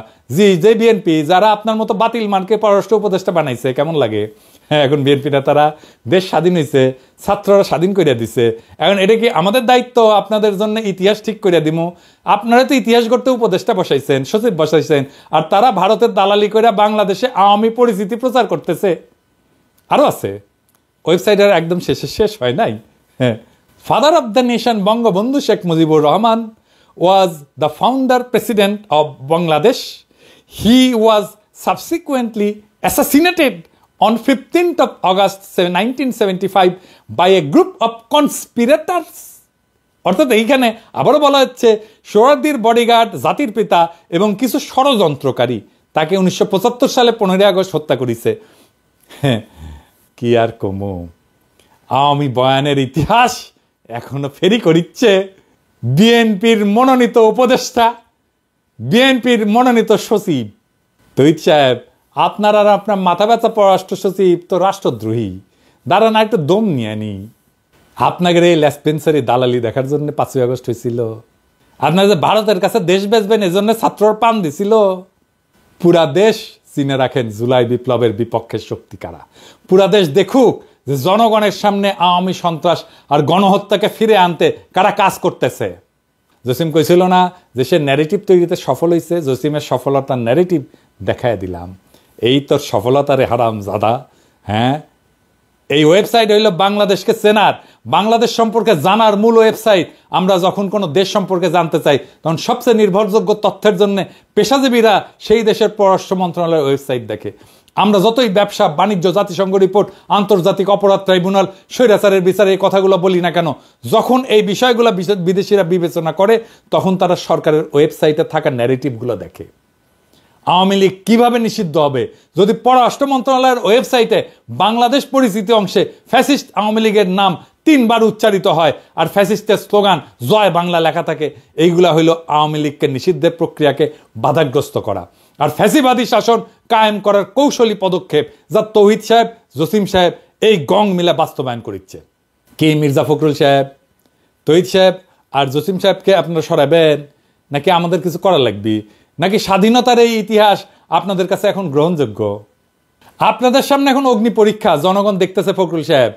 যে বিএনপি যারা আপনার মতো বাতিল মানকে পররাষ্ট্র উপদেষ্টা বানাইছে, কেমন লাগে? হ্যাঁ, এখন বিএনপি নেতারা দেশ স্বাধীন হয়েছে, ছাত্ররা স্বাধীন করিয়া দিছে, এখন এটা কি আমাদের দায়িত্ব আপনাদের জন্য ইতিহাস ঠিক করিয়া দিব? আপনারা তো ইতিহাস গড়তে উপদেষ্টা বসাইছেন, সচিব বসাইছেন, আর তারা ভারতের দালালি করিয়া বাংলাদেশে আওয়ামী পরিস্থিতি প্রচার করতেছে। আরো আছে, ওয়েবসাইটের একদম শেষ হয় নাই। হ্যাঁ, father of the nation Bangabandhu Sheikh Mujibur Rahman was the founder president of Bangladesh. He was subsequently assassinated on 15th of August 1975 by a group of conspirators অর্থাৎ এইখানে আবারও বলা হচ্ছে সোহরাওয়ার্দীর বডিগার্ড, জাতির পিতা এবং কিছু ষড়যন্ত্রকারী তাকে 1975 সালে 15 আগস্ট হত্যা করেছে। কি আর কমু, আওয়ামী বয়ানের ইতিহাস এখনো ফেরি করিচ্ছে বিএনপির মনোনীত উপদেষ্টা, বিএনপির মনোনীত সচিব তহিদ সাহেব। আপনার আর আপনার মাথা ব্যথা পররাষ্ট্র সচিব তো রাষ্ট্রদ্রোহী, দাঁড়া না একটু দম নিয়ে নি। আপনাদের এই লেসপেন্সারি দালালি দেখার জন্য 5 আগস্ট হয়েছিল। আপনারা যে ভারতের কাছে দেশ বেচবেন এজন্য ছাত্রর পান দিছিল। পুরা দেশ চিনে রাখেন জুলাই বিপ্লবের বিপক্ষের শক্তি কারা। পুরা দেশ দেখুক যে জনগণের সামনে আওয়ামী সন্ত্রাস আর গণহত্যাকে ফিরে আনতে কারা কাজ করতেছে। জসিম কইছিল না যে সে ন্যারেটিভ তৈরিতে সফল হয়েছে, জসিমের সফলতার ন্যারেটিভ দেখায় দিলাম। এই তোর সফলতারে হারাম জাদা। হ্যাঁ, এই ওয়েবসাইট হইল বাংলাদেশকে চেনার, বাংলাদেশ সম্পর্কে জানার মূল ওয়েবসাইট। আমরা যখন কোনো দেশ সম্পর্কে জানতে চাই তখন সবচেয়ে নির্ভরযোগ্য তথ্যের জন্য পেশাজীবীরা সেই দেশের পররাষ্ট্র মন্ত্রণালয়ের ওয়েবসাইট দেখে। আমরা যতই ব্যবসা বাণিজ্য, জাতিসংঘ রিপোর্ট, আন্তর্জাতিক অপরাধ ট্রাইব্যুনাল, স্বৈরাচারের বিচারে এই কথাগুলো বলি না কেন, যখন এই বিষয়গুলো বিদেশিরা বিবেচনা করে তখন তারা সরকারের ওয়েবসাইটে থাকা ন্যারেটিভগুলো দেখে। আওয়ামী লীগ কিভাবে নিষিদ্ধ হবে যদি পররাষ্ট্র মন্ত্রণালয়ের ওয়েবসাইটে বাংলাদেশ পরিচিতি অংশে ফ্যাসিস্ট আওয়ামী লীগের নাম 3 বার উচ্চারিত হয় আর ফ্যাসিস্টের স্লোগান জয় বাংলা লেখা থাকে। এইগুলা হইল আওয়ামী লীগকে নিষিদ্ধের প্রক্রিয়াকে বাধাগ্রস্ত করা আর ফ্যাসিবাদী শাসন কায়েম করার কৌশলী পদক্ষেপ, যা তৌহিদ সাহেব, জসিম সাহেব এই গং মিলে বাস্তবায়ন করছে। কি মির্জা ফখরুল সাহেব, তৌহিদ সাহেব আর জসিম সাহেবকে আপনারা সরাবেন নাকি আমাদের কিছু করা লাগবে? নাকি স্বাধীনতার এই ইতিহাস আপনাদের কাছে এখন গ্রহণযোগ্য? আপনাদের সামনে এখন অগ্নি পরীক্ষা, জনগণ দেখতেছে। ফখরুল সাহেব,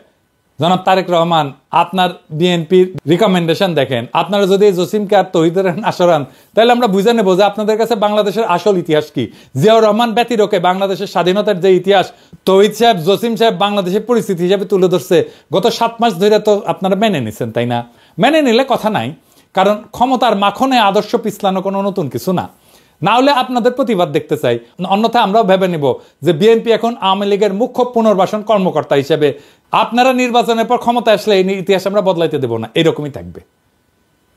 জনাব তারেক রহমান, আপনার বিএনপির রিকমেন্ডেশন দেখেন। আপনারা যদি জসিমকে আর তৌহিদের না সরান তাহলে আমরা বুঝে নেব যে আপনাদের কাছে বাংলাদেশের আসল ইতিহাস কি। জিয়াউর রহমান ব্যতিরকে বাংলাদেশের স্বাধীনতার যে ইতিহাস তৌহিদ সাহেব, জসিম সাহেব বাংলাদেশের পরিস্থিতি হিসেবে তুলে ধরছে গত 7 মাস ধরে, তো আপনারা মেনে নিচ্ছেন, তাই না? মেনে নিলে কথা নাই, কারণ ক্ষমতার মাখনে আদর্শ পিছলানো কোনো নতুন কিছু না। না হলে আপনাদের প্রতিবাদ দেখতে চাই, অন্যথায় আমরাও ভেবে নিব যে বিএনপি এখন আওয়ামী লীগের মুখ্য পুনর্বাসন কর্মকর্তা হিসেবে আপনারা নির্বাচনের পর ক্ষমতা আসলে এই ইতিহাস আমরা বদলাইতে দেব না, এরকমই থাকবে।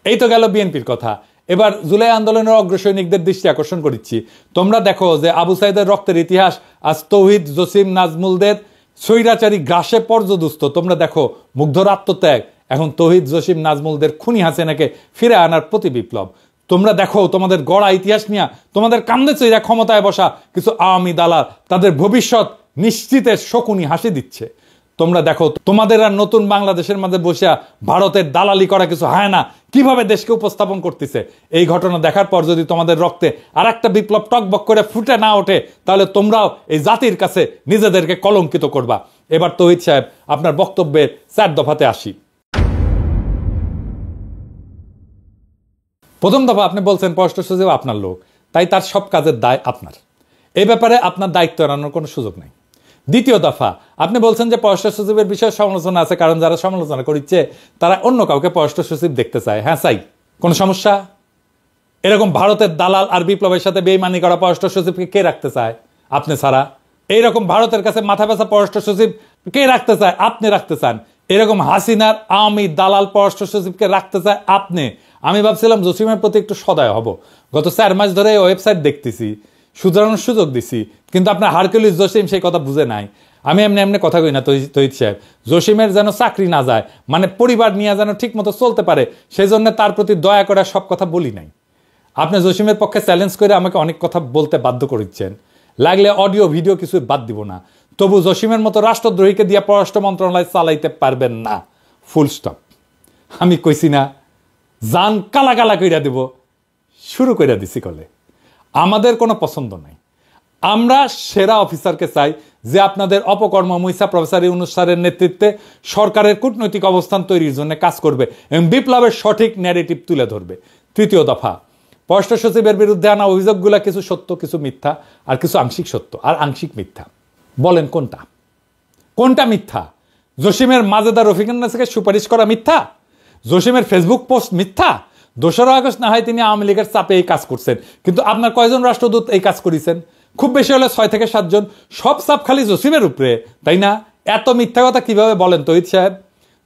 এই তো গেল বিএনপির কথা। এবার জুলাই আন্দোলনের অগ্রসৈনিকদের দৃষ্টি আকর্ষণ করছি। তোমরা দেখো যে আবু সাইদের রক্তের ইতিহাস আজ তৌহিদ, জসিম, নাজমুলদের স্বৈরাচারী গ্রাসে পর্যদুস্ত। তোমরা দেখো মুগ্ধর আত্মত্যাগ এখন তৌহিদ, জসিম, নাজমুলদের খুনি হাসিনাকে ফিরে আনার প্রতি বিপ্লব। তোমরা দেখো তোমাদের গড়া ইতিহাস নিয়ে তোমাদের কান্দে চইরা ক্ষমতায় বসা কিছু আওয়ামী দালাল তাদের ভবিষ্যৎ নিশ্চিতের শকুনি হাসি দিচ্ছে। তোমরা দেখো তোমাদের আর নতুন বাংলাদেশের মাঝে বসে ভারতের দালালি করা কিছু হয় না কিভাবে দেশকে উপস্থাপন করতেছে। এই ঘটনা দেখার পর যদি তোমাদের রক্তে আর একটা বিপ্লব টকবক করে ফুটে না ওঠে তাহলে তোমরাও এই জাতির কাছে নিজেদেরকে কলঙ্কিত করবা। এবার তৌহিদ সাহেব আপনার বক্তব্যের 4 দফাতে আসি। প্রথম দফা, আপনি বলছেন পররাষ্ট্র সচিব আপনার লোক, তাই তার সব কাজের দায় আপনার, এই ব্যাপারে আপনার দায়িত্ব এড়ানোর কোনো সুযোগ নেই। দ্বিতীয় দফা, আপনি বলছেন যে পররাষ্ট্র সচিবের বিষয়ে সমালোচনা আছে, কারণ যারা সমালোচনা করছে তারা অন্য কাউকে পররাষ্ট্র সচিব দেখতে চায়। হ্যাঁ চাই, কোনো সমস্যা? এরকম ভারতের দালাল আর বিপ্লবের সাথে বেইমানি করা পররাষ্ট্র সচিবকে কে রাখতে চায়? আপনি ছাড়া। এইরকম ভারতের কাছে মাথা ব্যথা পররাষ্ট্র সচিব কে রাখতে চায়? আপনি রাখতে চান। এরকম হাসিনার আওয়ামী দালাল পররাষ্ট্র সচিবকে রাখতে চায় আপনি। আমি ভাবছিলাম জসিমের প্রতি একটু সদয় হব, গত 4 মাস ধরে ওয়েবসাইট দেখতেছি, শুধরানোর সুযোগ দিছি, কিন্তু আপনার হারকুলিস জসিম সেই কথা বুঝে নাই। আমি এমনি কথা কই না তৌহিদ সাহেব, জসিমের যেন চাকরি না যায়, মানে পরিবার নিয়ে যেন ঠিক মতো চলতে পারে, সেই জন্য তার প্রতি দয়া করে সব কথা বলি নাই। আপনি জসিমের পক্ষে চ্যালেঞ্জ করে আমাকে অনেক কথা বলতে বাধ্য করেছেন, লাগলে অডিও ভিডিও কিছু বাদ দিব না, তবু জসিমের মতো রাষ্ট্রদ্রোহীকে দিয়ে পররাষ্ট্র মন্ত্রণালয় চালাইতে পারবেন না, ফুল স্টপ। আমি কইছি না জান কালা কালা কইরা দেব, শুরু কইরা দিছি কলে। আমাদের কোনো পছন্দ নাই, আমরা সেরা অফিসারকে চাই যে আপনাদের অপকর্ম মুইসা প্রফেসর ইউনূস স্যারের নেতৃত্বে সরকারের কূটনৈতিক অবস্থান তৈরির জন্য কাজ করবে এবং বিপ্লবের সঠিক ন্যারেটিভ তুলে ধরবে। তৃতীয় দফা, পররাষ্ট্র সচিবের বিরুদ্ধে আনা অভিযোগগুলো কিছু সত্য, কিছু মিথ্যা, আর কিছু আংশিক সত্য আর আংশিক মিথ্যা। বলেন কোনটা কোনটা মিথ্যা? জসিমের মাজেদা রফিকুন নাসিকে সুপারিশ করা মিথ্যা? জসিমের ফেসবুক পোস্ট মিথ্যা? 2 আগস্ট না হয় তিনি আওয়ামী লীগের চাপে এই কাজ করছেন, কিন্তু আপনার কয়জন রাষ্ট্রদূত এই কাজ করেছেন? খুব বেশি হলে 6 থেকে 7 জন, সব চাপ খালি জসিমের উপরে, তাই না? এত মিথ্যা কথা কিভাবে বলেন তৌহিদ সাহেব?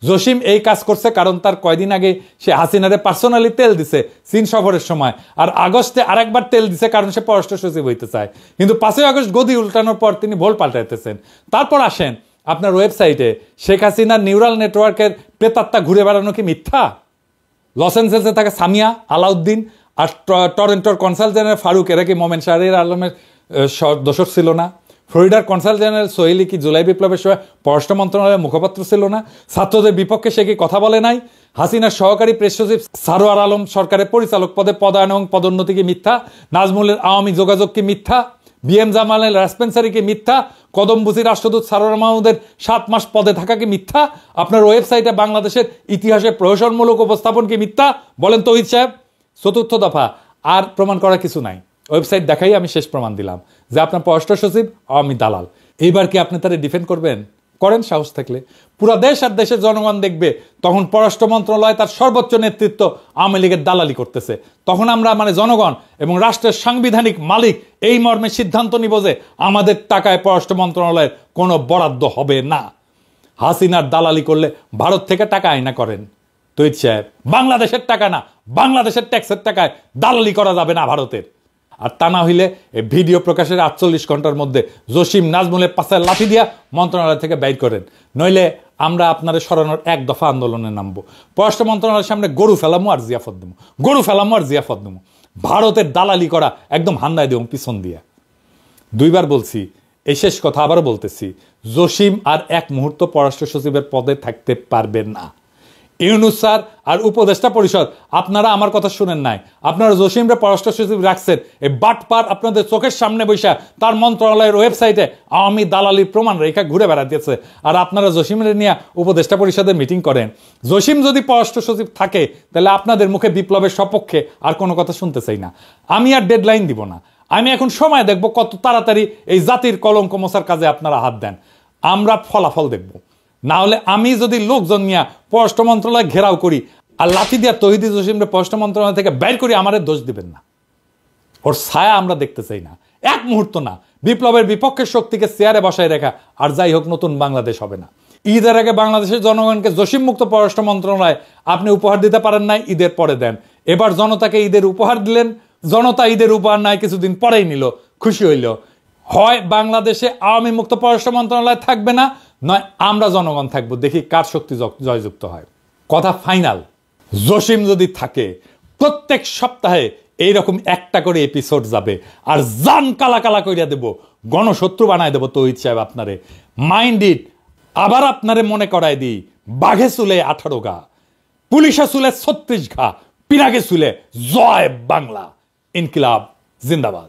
জসিম এই কাজ করছে কারণ তার কয়দিন আগে সে হাসিনারে পার্সোনালি তেল দিছে চীন সফরের সময়, আর আগস্টে আরেকবার তেল দিছে কারণ সে পররাষ্ট্র সচিব হইতে চায়। কিন্তু 5ই আগস্ট গদি উল্টানোর পর তিনি ভোল পাল্টাইতেছেন। তারপর আসেন আপনার ওয়েবসাইটে শেখ হাসিনার নিউরাল নেটওয়ার্কের প্রেতাত্মা ঘুরে বেড়ানো কি মিথ্যা? লস অ্যাঞ্জেলেসে থাকে সামিয়া, আলাউদ্দিন আর টরেন্টোর কনসাল জেনারেল ফারুক, এরা কি মোমেন শাহরিয়ার আলমের দোষর ছিল না? ফ্লোরিডার কনসাল জেনারেল সোহেলি কি জুলাই বিপ্লবের সময় পররাষ্ট্র মন্ত্রণালয়ের মুখপাত্র ছিল না? ছাত্রদের বিপক্ষে সে কি কথা বলে নাই? হাসিনার সহকারী প্রেস সচিব সারোয়ার আলম সরকারের পরিচালক পদে পদায়ন এবং পদোন্নতি কি মিথ্যা? নাজমুলের আওয়ামী যোগাযোগ কি মিথ্যা? বিএম জামালের রাসপেন্সারি কি মিথ্যা? কদমবুসি রাষ্ট্রদূত সারোয়ার মাহমুদের 7 মাস পদে থাকা কি মিথ্যা? আপনার ওয়েবসাইটে বাংলাদেশের ইতিহাসে প্রহসনমূলক উপস্থাপন কি মিথ্যা? বলেন তৌহিদ সাহেব। চতুর্থ দফা, আর প্রমাণ করার কিছু নাই, ওয়েবসাইট দেখাই আমি শেষ প্রমাণ দিলাম যে আপনার পররাষ্ট্র সচিব আওয়ামী দালাল। এইবার কি আপনি তারা ডিফেন্ড করবেন? করেন সাহস থাকলে। পুরা দেশ আর দেশের জনগণ দেখবে তখন পররাষ্ট্র মন্ত্রণালয় তার সর্বোচ্চ নেতৃত্ব আওয়ামী লীগের দালালি করতেছে। তখন আমরা জনগণ এবং রাষ্ট্রের সাংবিধানিক মালিক এই মর্মে সিদ্ধান্ত নিব যে আমাদের টাকায় পররাষ্ট্র মন্ত্রণালয়ের কোনো বরাদ্দ হবে না। হাসিনার দালালি করলে ভারত থেকে টাকা আয়না করেন তৈদ সাহেব। বাংলাদেশের টাকা না, বাংলাদেশের ট্যাক্সের টাকায় দালালি করা যাবে না ভারতের। আর তা না হইলে এই ভিডিও প্রকাশের 48 ঘন্টার মধ্যে জসিম নাজমুলের পাশে লাঠি দিয়া মন্ত্রণালয় থেকে বাইর করেন, নইলে আমরা আপনাদের সরানোর 1 দফা আন্দোলনে নামবো। পররাষ্ট্র মন্ত্রণালয়ের সামনে গরু ফেলামো আর জিয়াফত দেবো, গরু ফেলামো আর জিয়াফত দেবো। ভারতের দালালি করা একদম হান্দায় দেবো পিছন দিয়া। 2বার বলছি, এই শেষ কথা আবারও বলতেছি, জসিম আর 1 মুহূর্ত পররাষ্ট্র সচিবের পদে থাকতে পারবে না। ইউনূস স্যার আর উপদেষ্টা পরিষদ আপনারা আমার কথা শুনেন নাই, আপনারা জসিমরে পররাষ্ট্র সচিব রাখছেন এই বাটপার আপনাদের চোখের সামনে বৈশা তার মন্ত্রণালয়ের ওয়েবসাইটে আওয়ামী দালালির প্রমাণ রেখা ঘুরে বেড়াতেছে, আর আপনারা জসিমরে নিয়ে উপদেষ্টা পরিষদের মিটিং করেন। জসিম যদি পররাষ্ট্র সচিব থাকে তাহলে আপনাদের মুখে বিপ্লবের সপক্ষে আর কোনো কথা শুনতে চাই না। আমি আর ডেডলাইন দিব না, আমি এখন সময় দেখব কত তাড়াতাড়ি এই জাতির কলঙ্ক মোছার কাজে আপনারা হাত দেন। আমরা ফলাফল দেখব। না হলে আমি যদি লোকজন নিয়ে পররাষ্ট্র মন্ত্রণালয় ঘেরাও করি আর লাঠি দিয়া তৌহিদি জসিমরে পররাষ্ট্র মন্ত্রণালয় থেকে বের করি, আমাদের দোষ দিবেন না। ওর ছায়া আমরা দেখতে চাই না, 1 মুহূর্ত না। বিপ্লবের বিপক্ষের শক্তিকে চেয়ারে বসায় রেখা আর যাই হোক নতুন বাংলাদেশ হবে না। ঈদের আগে বাংলাদেশের জনগণকে জসিম মুক্ত পররাষ্ট্র মন্ত্রণালয় আপনি উপহার দিতে পারেন নাই, ঈদের পরে দেন। এবার জনতাকে ঈদের উপহার দিলেন, জনতা ঈদের উপহার নাই কিছুদিন পরেই নিল, খুশি হইল। হয় বাংলাদেশে আওয়ামী মুক্ত পররাষ্ট্র মন্ত্রণালয় থাকবে না, নয় আমরা জনগণ থাকবো, দেখি কার শক্তি জয়যুক্ত হয়। কথা ফাইনাল, জসিম যদি থাকে প্রত্যেক সপ্তাহে এইরকম 1টা করে এপিসোড যাবে, আর জান কালা কালা কইরা দেব, গণশত্রু বানায় দেব তৌহিদ সাহেব আপনারে। Mind it. আবার আপনারে মনে করায় দিই, বাঘে চুলে 18 ঘা, পুলিশে চুলে 36 ঘা, পিরাগে চুলে জয় বাংলা। ইনকিলাব জিন্দাবাদ।